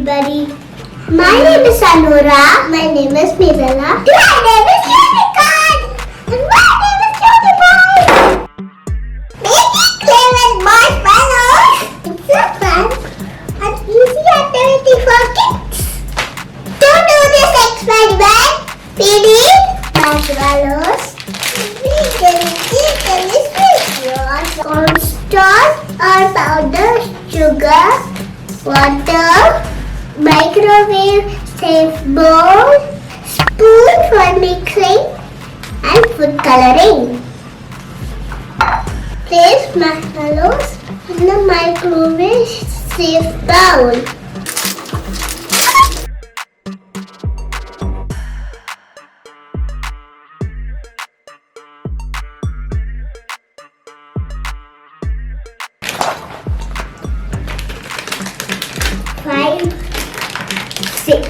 everybody. My name is Anora. My name is Mirala. My name is Unicorn. And my name is Unicorn. Baby clay with marshmallows. It's a fun and easy activity for kids. To do this experiment, we need marshmallows. We can eat them with cornstarch or powder, sugar, water, microwave safe bowl, spoon for mixing, and food coloring. Place marshmallows in the microwave safe bowl. Five, six.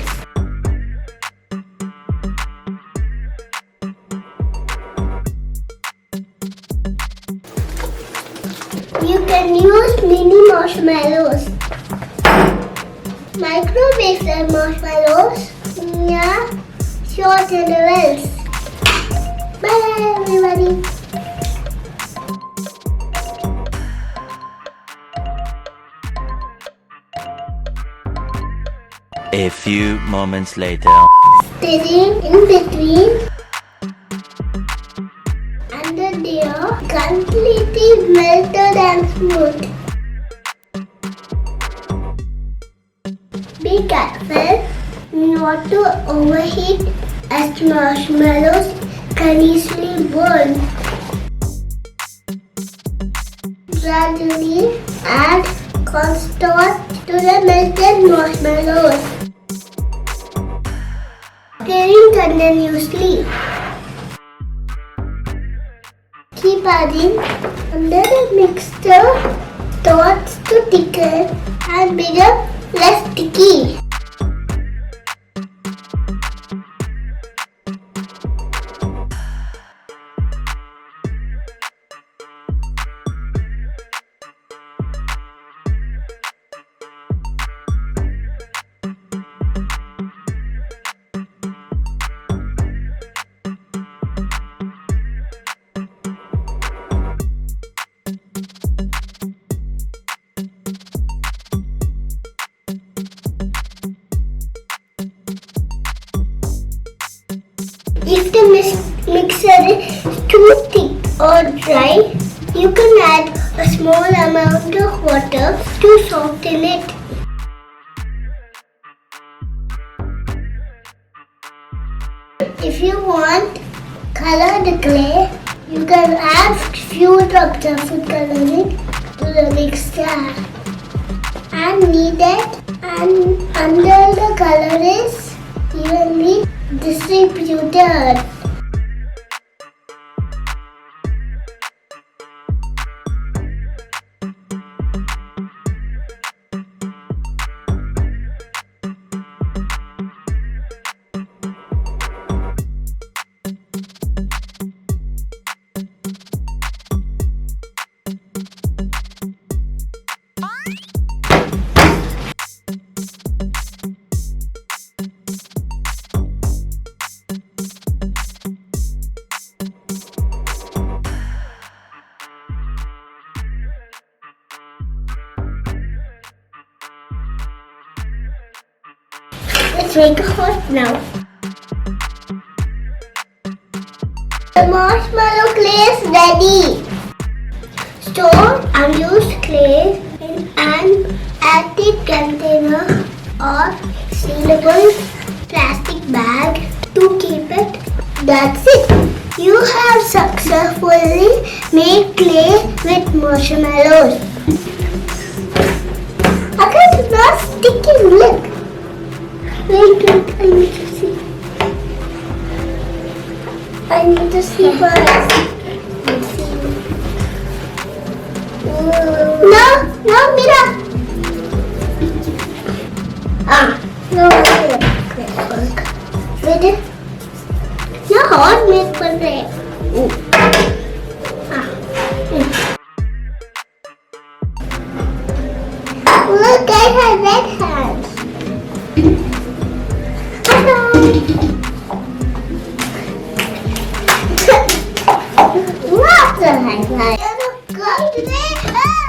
You can use mini marshmallows. Microwave the marshmallows near short intervals. Bye everybody. A few moments later. Stirring in between under there, completely melted and smooth. Be careful not to overheat as marshmallows can easily burn. Gradually add cornstarch to the melted marshmallows. Stirring continuously. Keep adding under the mixture starts to thicken and become less sticky. If the mixer is too thick or dry, you can add a small amount of water to soften it. If you want color the clay, you can add few drops of food coloring to the mixture and knead it, and until the color is evenly distributed. Let's make it hot now. The marshmallow clay is ready. Store unused clay in an airtight container or sealable plastic bag to keep it. That's it. You have successfully made clay with marshmallows. Okay, it's not sticking. Look. Wait, I need to see. I need to see first. Let's see. No, Mira. No, Mira. Wait. No, hot milk for the. Look, I have red hands. lots of high five. You look good today.